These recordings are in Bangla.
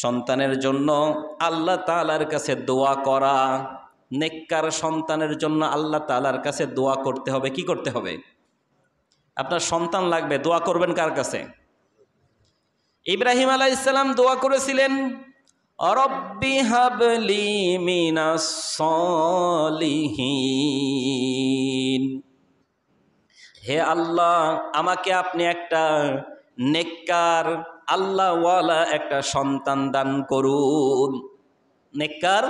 সন্তানের জন্য আল্লাহ তাআলার কাছে দোয়া করা, নেককার সন্তানের জন্য আল্লাহ তাআলার কাছে দোয়া করতে হবে। কি করতে হবে? আপনার সন্তান লাগবে, দোয়া করবেন কার কাছে? ইব্রাহিম আলাইহিস সালাম দোয়া করেছিলেন, রব্বি হাবলি মিনাস সলিহিন, হে আল্লাহ আমাকে আপনি একটা নেককার আল্লাহওয়ালা একটা সন্তান দান করুন। নেককার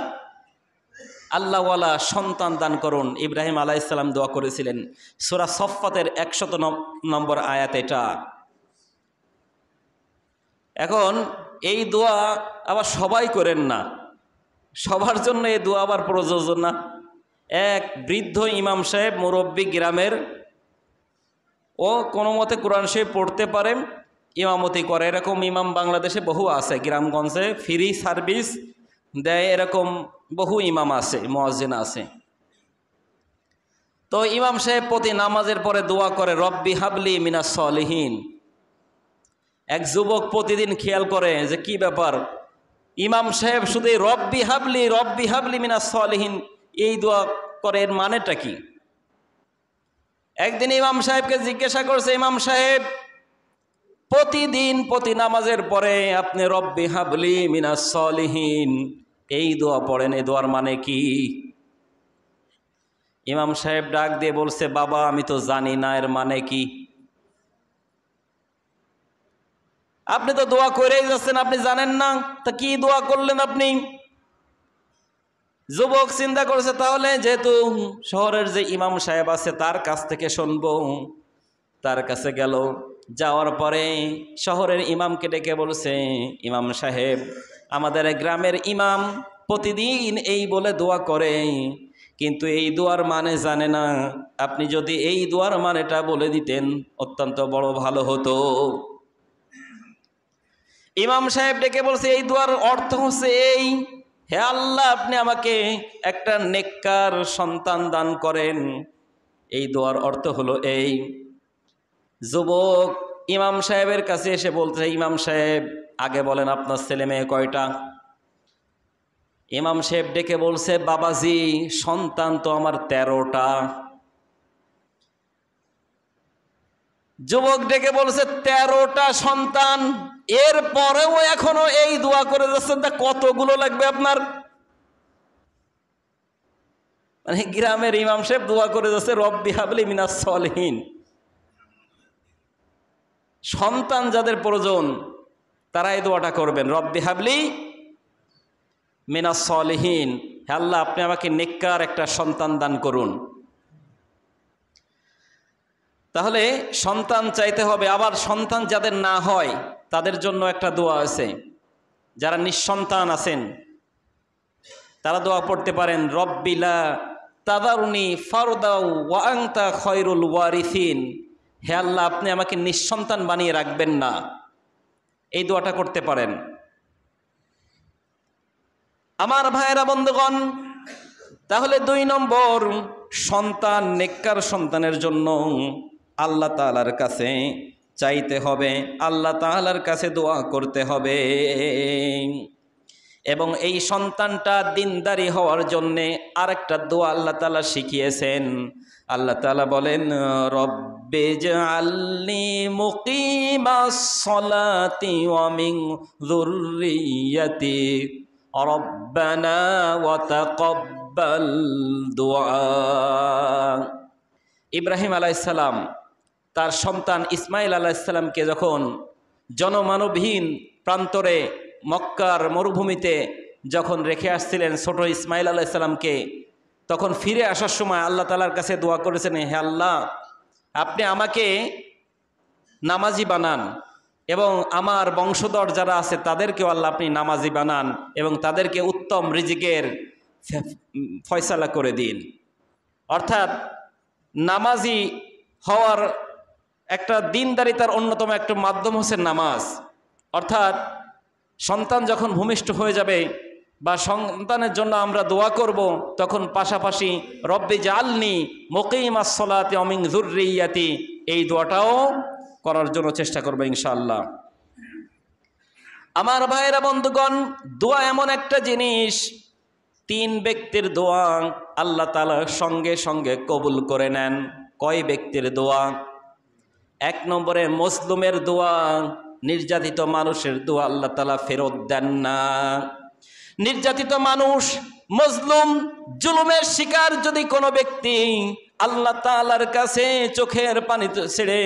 আল্লাহওয়ালা সন্তান দান করুন। ইব্রাহিম আলাইহিস সালাম দোয়া করেছিলেন। সূরা সফফাতের 100 নম্বর আয়াত এটা। এখন এই দোয়া আবার সবাই করেন না, সবার জন্য এই দোয়া আবার প্রযোজ্য না। এক বৃদ্ধ ইমাম সাহেব মুরব্বী গ্রামের, ও কোনো মতে কোরআন শরীফ পড়তে পারে, ইমামতি করে, এরকম ইমাম বাংলাদেশে বহু আছে। গ্রামগঞ্জে ফ্রি সার্ভিস দেয়, এরকম বহু ইমাম আছে, মুয়াজ্জিন আছে। তো ইমাম সাহেব প্রতি নামাজের পরে দোয়া করে, রব্বি হাবলি মিনাস সলিহিন। এক যুবক প্রতিদিন খেয়াল করে যে কি ব্যাপার, ইমাম সাহেব শুধু রব্বি হাবলি মিনাস সলিহিন এই দোয়া করে, এর মানেটা কি? একদিন ইমাম সাহেবকে জিজ্ঞাসা করছে, ইমাম সাহেব প্রতিদিন প্রতি নামাজের পরে আপনি রব্বি হাবলি মিনাস সলিহিন এই দোয়া পড়েন, এই দোয়ার মানে কি? ইমাম সাহেব ডাক দিয়ে বলছে, বাবা আমি তো জানি না এর মানে কি। আপনি তো দোয়া করেই যাচ্ছেন, আপনি জানেন না, তা কি দোয়া করলেন আপনি? যুবক চিন্তা করেছে, তাহলে যেহেতু শহরের যে ইমাম সাহেব আছে তার কাছ থেকে শুনবো। তার কাছে গেল, যাওয়ার পরে শহরের ইমামকে ডেকে বলছে, ইমাম সাহেব আমাদের গ্রামের ইমাম প্রতিদিন এই বলে দোয়া করে, কিন্তু এই দোয়ার মানে জানে না। আপনি যদি এই দোয়ার মানেটা বলে দিতেন অত্যন্ত বড় ভালো হতো। ইমাম সাহেব ডেকে বলছে, এই দোয়ার অর্থ হচ্ছে এই, হে আল্লাহ আপনি আমাকে একটা নেককার সন্তান দান করেন। এই দোয়ার অর্থ হলো এই। যুবক ইমাম সাহেবের কাছে এসে বলছে, ইমাম সাহেব আগে বলেন আপনার ছেলে মেয়ে কয়টা? ইমাম সাহেব ডেকে বলছে, বাবাজি সন্তান তো আমার 13টা। যুবক ডেকে বলছে, 13টা সন্তান, এর পরেও এখনো এই দোয়া করে যাচ্ছেন, তা কতগুলো লাগবে আপনার? মানে গ্রামের ইমাম সাহেব দোয়া করে যাচ্ছে রব্বি হাবলি মিনাস সলিহিন। সন্তান যাদের প্রয়োজন তারা এই দোয়াটা করবেন, রব্বি হাবলি মিনাস সলিহিন, হে আল্লাহ আপনি আমাকে নেককার একটা সন্তান দান করুন। তাহলে সন্তান চাইতে হবে। আবার সন্তান যাদের না হয় তাদের জন্য একটা দোয়া আছে। যারা নিঃসন্তান আছেন তারা দোয়া পড়তে পারেন, রব্বিলা তাদারুনি ফারদাও ওয়া আনতা খায়রুল ওয়ারিসিন, হে আল্লাহ আপনি আমাকে নিঃসন্তান বানিয়ে রাখবেন না। এই দোয়াটা করতে পারেন। আমার ভাইয়েরা বন্ধুগণ, তাহলে 2 নম্বর, সন্তান, নেককার সন্তানের জন্য আল্লাহ তাআলার কাছে চাইতে হবে, আল্লাহ তাআলার কাছে দোয়া করতে হবে। এবং এই সন্তানটা দিনদারি হওয়ার জন্যে আরেকটা দোয়া আল্লাহ তাআলা শিখিয়েছেন। আল্লাহ তাআলা বলেন, রব্বিজআলনি মুকিমাস সলাতি ওয়া মিন যুররিয়্যাতি রব্বানা ওয়া তাকাব্বাল দুআ। ইব্রাহিম আলাইহিস সালাম তার সন্তান ইসমাইল আলাইহিস সালামকে যখন জনমানবহীন প্রান্তরে মক্কার মরুভূমিতে যখন রেখে আসছিলেন ছোট ইসমাইল আলাইহিস সালামকে, তখন ফিরে আসার সময় আল্লাহ তাআলার কাছে দোয়া করেছেন, হে আল্লাহ আপনি আমাকে নামাজি বানান এবং আমার বংশধর যারা আছে তাদেরকেও আল্লাহ আপনি নামাজি বানান এবং তাদেরকে উত্তম রিজিকের ফয়সালা করে দিন। অর্থাৎ নামাজি হওয়ার একটা দিনদারিতার অন্যতম একটা মাধ্যম হচ্ছে নামাজ। অর্থাৎ সন্তান যখন ভূমিষ্ঠ হয়ে যাবে বা সন্তানের জন্য আমরা দোয়া করব, তখন পাশাপাশি রব্বিজআলনি মুকিমাস সলাতি ওয়া মিন যুররিয়্যাতি এই দোয়াটাও করার জন্য চেষ্টা করব ইনশাআল্লাহ। আমার ভাইয়েরা বন্ধুগণ, দোয়া এমন একটা জিনিস, 3 ব্যক্তির দোয়া আল্লাহ তাআলা সঙ্গে সঙ্গে কবুল করে নেন। কয় ব্যক্তির দোয়া? 1 নম্বরে মজলুমের দোয়া, নির্যাতিত মানুষের দোয়া আল্লাহ তাআলা ফেরত দেন না। নির্যাতিত মানুষ, মজলুম, জুলুমের শিকার যদি কোনো ব্যক্তি আল্লাহ তাআলার কাছে চোখের পানি ছেড়ে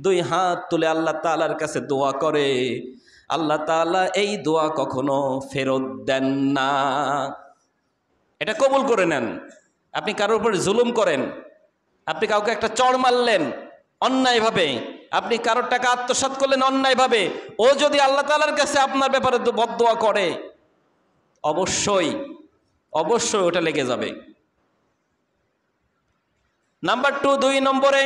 2 হাত তুলে আল্লাহ তাআলার কাছে দোয়া করে, আল্লাহ তাআলা এই দোয়া কখনো ফেরত দেন না। এটা কবুল করে নেন। আপনি কারোর উপর জুলুম করেন, আপনি কাউকে একটা চড় মারলেন অন্যায়ভাবে, আপনি কারোর টাকা আত্মসাৎ করলেন অন্যায়ভাবে, ও যদি আল্লাহ তাআলার কাছে আপনার ব্যাপারে বদদোয়া করে, অবশ্যই অবশ্যই ওটা লেগে যাবে। নাম্বার 2, 2 নম্বরে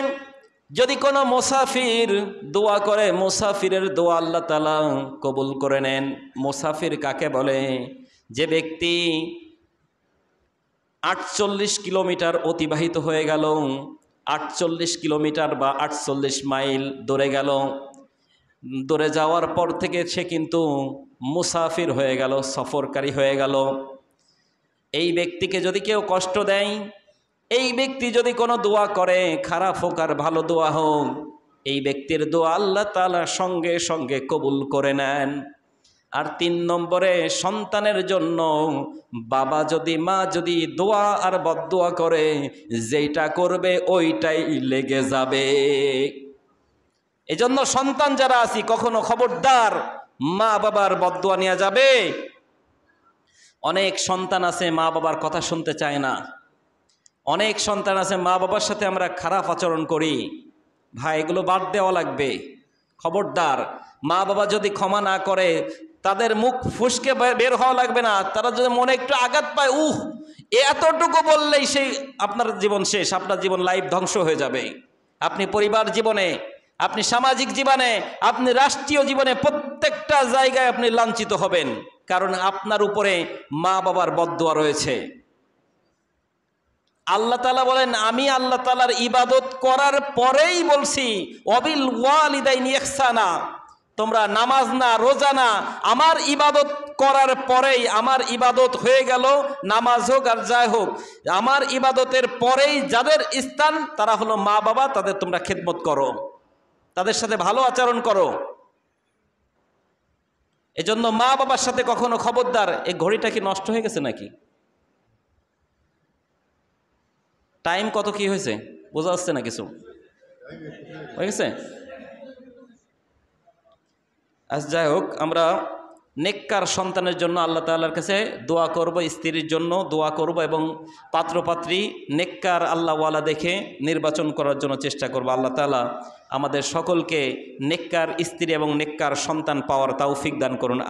যদি কোনো মুসাফির দোয়া করে, মুসাফিরের দোয়া আল্লাহ তাআলা কবুল করে নেন। মুসাফির কাকে বলে? যে ব্যক্তি 48 কিলোমিটার অতিবাহিত হয়ে গেল, 48 কিলোমিটার বা 48 মাইল দৌড়ে গেল, দৌড়ে যাওয়ার পর থেকে সে কিন্তু মুসাফির হয়ে গেল, সফরকারী হয়ে গেল। এই ব্যক্তিকে যদি কেউ কষ্ট দেয়, এই ব্যক্তি যদি কোনো দোয়া করে, খারাপ হোক আর ভালো দোয়া হোক, এই ব্যক্তির দোয়া আল্লাহ তাআলা সঙ্গে সঙ্গে কবুল করে নেন। আর 3 নম্বরে সন্তানের জন্য বাবা যদি, মা যদি দোয়া আর বদদোয়া করে, যেটা করবে ওইটাই লেগে যাবে। এজন্য সন্তান যারা আছি, কখনো খবরদার মা বাবার বদদোয়া নেওয়া যাবে। অনেক সন্তান আছে মা বাবার কথা শুনতে চায় না, অনেক সন্তান আছে মা বাবার সাথে আমরা খারাপ আচরণ করি। ভাই, এগুলো বাদ দেওয়া লাগবে। খবরদার, মা বাবা যদি ক্ষমা না করে, তাদের মুখ ফুসকে বের হওয়া লাগবে না। তারা যদি মনে একটু আঘাত পায়, এতটুকু বললেই সেই আপনার জীবন শেষ, আপনার জীবন লাইফ ধ্বংস হয়ে যাবে। আপনি পরিবার জীবনে, আপনি সামাজিক জীবনে, আপনি রাষ্ট্রীয় জীবনে, প্রত্যেকটা জায়গায় আপনি লাঞ্ছিত হবেন, কারণ আপনার উপরে মা বাবার বদদোয়া রয়েছে। আল্লাহ তাআলা বলেন, আমি আল্লাহ তাআলার ইবাদত করার পরেই বলছি, ওয়াবিল ওয়ালিদাইনি ইহসানা, তোমরা নামাজ না, রোজা না, আমার ইবাদত করার পরেই, আমার ইবাদত হয়ে গেল, নামাজ হোক আর যাই হোক, আমার ইবাদতের পরেই যাদের স্থান তারা হলো মা বাবা, তাদের তোমরা খেদমত করো, তাদের সাথে ভালো আচরণ করো। এজন্য মা বাবার সাথে কখনো খবরদার। এই ঘড়িটা কি নষ্ট হয়ে গেছে নাকি? টাইম কত কি হয়েছে বোঝা যাচ্ছে না? কিছু হয়ে গেছে? আজ যাই হোক, আমরা নেককার সন্তানের জন্য আল্লাহ তাআলার কাছে দোয়া করব, স্ত্রীর জন্য দোয়া করব, এবং পাত্রপাত্রী নেককার আল্লাহওয়ালা দেখে নির্বাচন করার জন্য চেষ্টা করব। আল্লাহ তাআলা আমাদের সকলকে নেককার স্ত্রী এবং নেককার সন্তান পাওয়ার তৌফিক দান করুন।